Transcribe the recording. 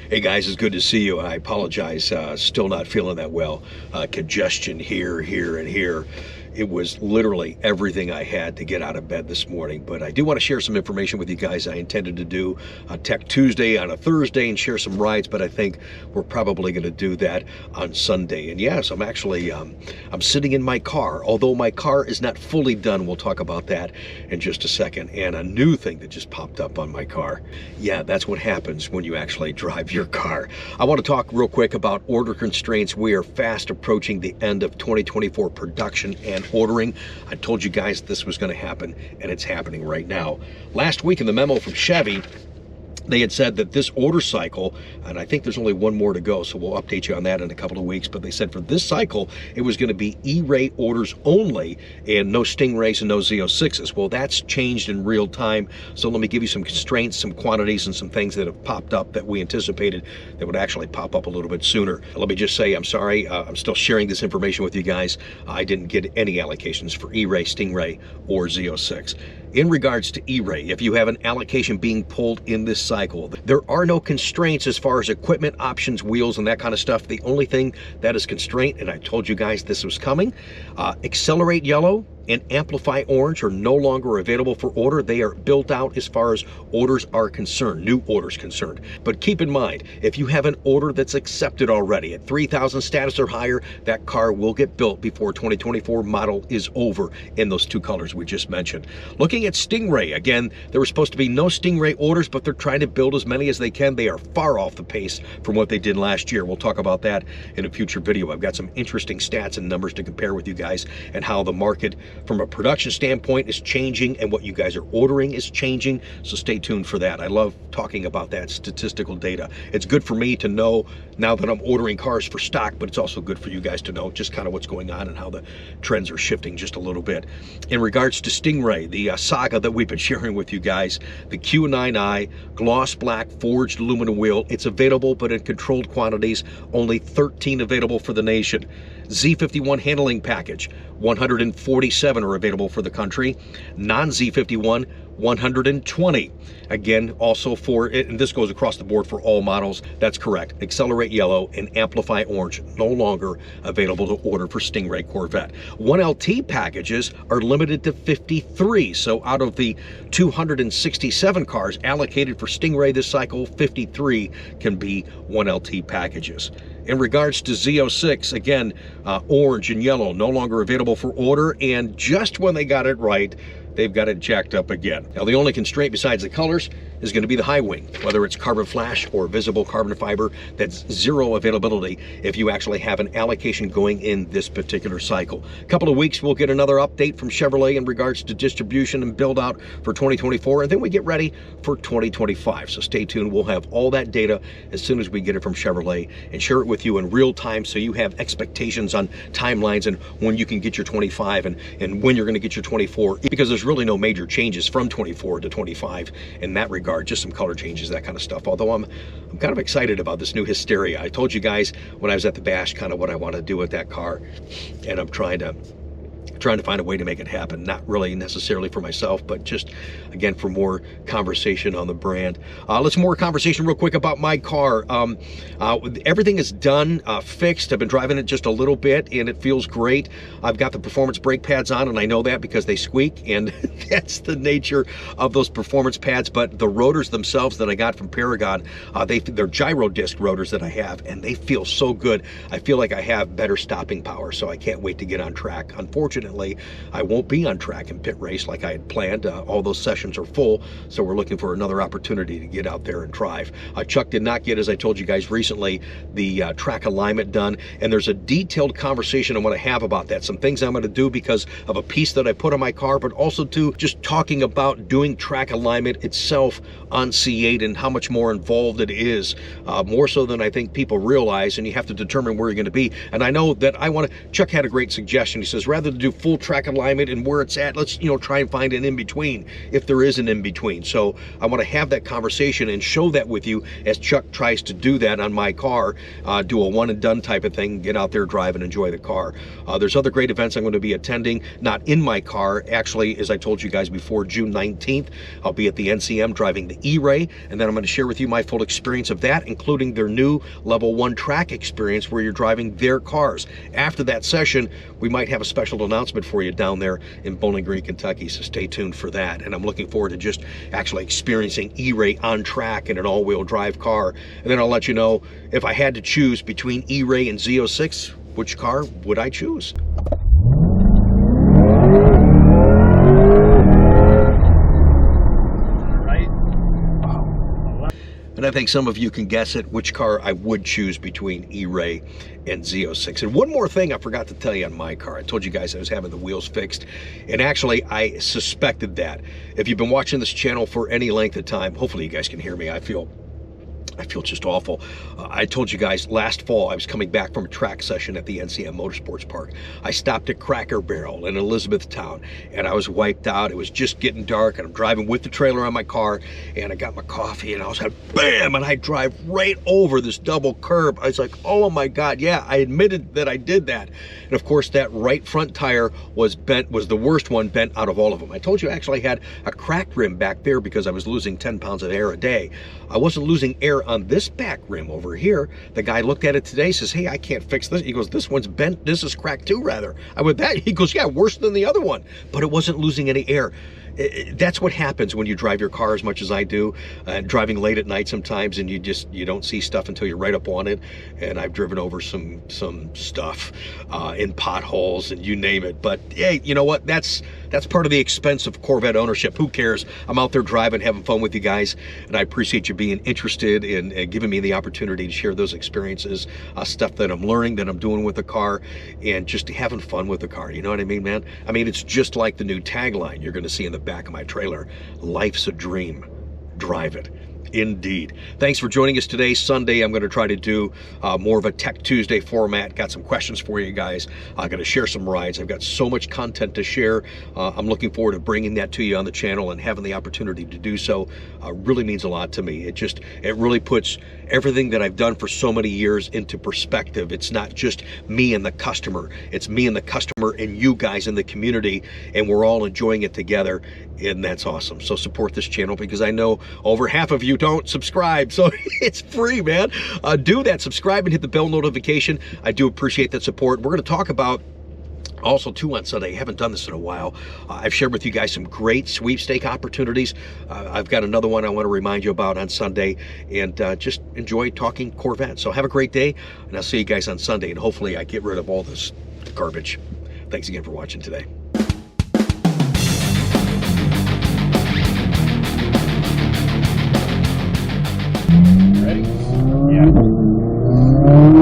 Hey guys, it's good to see you. I apologize, still not feeling that well. Congestion here, and here. It was literally everything I had to get out of bed this morning, but I do want to share some information with you guys. I intended to do a Tech Tuesday on a Thursday and share some rides, but I think we're probably going to do that on Sunday. And yes, I'm actually, I'm sitting in my car, although my car is not fully done. We'll talk about that in just a second. And a new thing that just popped up on my car. Yeah, that's what happens when you actually drive your car. I want to talk real quick about order constraints. We are fast approaching the end of 2024 production and ordering. I told you guys this was going to happen, and it's happening right now. Last week in the memo from Chevy, they had said that this order cycle, and I think there's only one more to go, so we'll update you on that in a couple of weeks, but they said for this cycle, it was going to be E-Ray orders only and no Stingrays and no Z06s. Well, that's changed in real time, so let me give you some constraints, some quantities, and some things that have popped up that we anticipated that would actually pop up a little bit sooner. Let me just say, I'm sorry, I'm still sharing this information with you guys. I didn't get any allocations for E-Ray, Stingray, or Z06. In regards to E-Ray, if you have an allocation being pulled in this cycle, there are no constraints as far as equipment, options, wheels, and that kind of stuff. The only thing that is constraint, and I told you guys this was coming, Accelerate Yellow and Amplify Orange are no longer available for order. They are built out as far as orders are concerned, new orders concerned. But keep in mind, if you have an order that's accepted already at 3,000 status or higher, that car will get built before 2024 model is over in those two colors we just mentioned. Looking at Stingray, again, there were supposed to be no Stingray orders, but they're trying to build as many as they can. They are far off the pace from what they did last year. We'll talk about that in a future video. I've got some interesting stats and numbers to compare with you guys and how the market from a production standpoint is changing and what you guys are ordering is changing, so stay tuned for that. I love talking about that statistical data. It's good for me to know now that I'm ordering cars for stock, but it's also good for you guys to know just kind of what's going on and how the trends are shifting just a little bit. In regards to Stingray, the saga that we've been sharing with you guys, the Q9i gloss black forged aluminum wheel, it's available but in controlled quantities, only 13 available for the nation. Z51 handling package, 147 are available for the country. Non-Z51, 120. Again, also for it, and this goes across the board for all models. That's correct. Accelerate Yellow and Amplify Orange no longer available to order for Stingray Corvette. 1LT packages are limited to 53. So out of the 267 cars allocated for Stingray this cycle, 53 can be 1LT packages. In regards to Z06, again, orange and yellow no longer available for order, and just when they got it right, they've got it jacked up again. Now, the only constraint besides the colors is going to be the high wing, whether it's carbon flash or visible carbon fiber. That's zero availability if you actually have an allocation going in this particular cycle. A couple of weeks, we'll get another update from Chevrolet in regards to distribution and build out for 2024, and then we get ready for 2025. So stay tuned. We'll have all that data as soon as we get it from Chevrolet and share it with you in real time so you have expectations on timelines and when you can get your 25 and when you're going to get your 24, because there's really no major changes from 24 to 25 in that regard. Just some color changes, that kind of stuff. Although I'm kind of excited about this new Hysteria. I told you guys when I was at the bash kind of what I want to do with that car, and I'm trying to find a way to make it happen. Not really necessarily for myself, but just again for more conversation on the brand. Let's more conversation real quick about my car. Everything is done, fixed. I've been driving it just a little bit and it feels great. I've got the performance brake pads on, and I know that because they squeak, and that's the nature of those performance pads. But the rotors themselves that I got from Paragon, they're gyro disc rotors that I have, and they feel so good. I feel like I have better stopping power, so I can't wait to get on track. Unfortunately, I won't be on track in pit race like I had planned. All those sessions are full, so we're looking for another opportunity to get out there and drive. Chuck did not get, as I told you guys recently, the track alignment done, and there's a detailed conversation I want to have about that. Some things I'm going to do because of a piece that I put on my car, but also too just talking about doing track alignment itself on C8 and how much more involved it is, more so than I think people realize, and you have to determine where you're going to be. And I know that Chuck had a great suggestion. He says rather than do full track alignment and where it's at. Let's, try and find an in-between if there is an in-between. So I want to have that conversation and show that with you as Chuck tries to do that on my car, do a one and done type of thing, get out there, drive and enjoy the car. There's other great events I'm going to be attending, not in my car. Actually, as I told you guys before, June 19th, I'll be at the NCM driving the E-Ray, and then I'm going to share with you my full experience of that, including their new level 1 track experience where you're driving their cars. After that session, we might have a special announcement for you down there in Bowling Green, Kentucky, so stay tuned for that. And I'm looking forward to just actually experiencing E-Ray on track in an all-wheel drive car. And then I'll let you know if I had to choose between E-Ray and Z06, which car would I choose? And I think some of you can guess it, which car I would choose between E-Ray and Z06. And one more thing I forgot to tell you on my car. I told you guys I was having the wheels fixed, and actually I suspected that. If you've been watching this channel for any length of time, hopefully you guys can hear me. I feel just awful. I told you guys last fall I was coming back from a track session at the NCM Motorsports Park. I stopped at Cracker Barrel in Elizabethtown, and I was wiped out. It was just getting dark, and I'm driving with the trailer on my car, and I got my coffee, and I was like, bam, and I drive right over this double curb. I was like, oh my God, yeah, I admitted that I did that. And of course, that right front tire was bent, was the worst one bent out of all of them. I told you I actually had a cracked rim back there because I was losing 10 pounds of air a day. I wasn't losing air on this back rim over here. The guy looked at it today, says, hey, I can't fix this. He goes, this one's bent, this is cracked too, rather. I went, that? He goes, yeah, worse than the other one. But it wasn't losing any air. That's what happens when you drive your car as much as I do, driving late at night sometimes, and you don't see stuff until you're right up on it. And I've driven over some stuff in potholes and you name it. But hey, you know what? That's part of the expense of Corvette ownership. Who cares? I'm out there driving, having fun with you guys, and I appreciate you being interested in giving me the opportunity to share those experiences, stuff that I'm learning, that I'm doing with the car, and just having fun with the car. You know what I mean, man? I mean, it's just like the new tagline you're going to see in the back of my trailer. Life's a dream. Drive it. Indeed. Thanks for joining us today. Sunday, I'm going to try to do more of a Tech Tuesday format. Got some questions for you guys. I'm going to share some rides. I've got so much content to share. I'm looking forward to bringing that to you on the channel, and having the opportunity to do so really means a lot to me. It really puts everything that I've done for so many years into perspective. It's not just me and the customer. It's me and the customer and you guys in the community, and we're all enjoying it together, and that's awesome. So support this channel, because I know over half of you don't subscribe, so it's free, man. Do that, subscribe and hit the bell notification. I do appreciate that support. We're going to talk about also too on Sunday. I haven't done this in a while. I've shared with you guys some great sweepstake opportunities. I've got another one I want to remind you about on Sunday, and just enjoy talking Corvette. So have a great day, and I'll see you guys on Sunday, and hopefully I get rid of all this garbage. Thanks again for watching today. Ready? Yeah.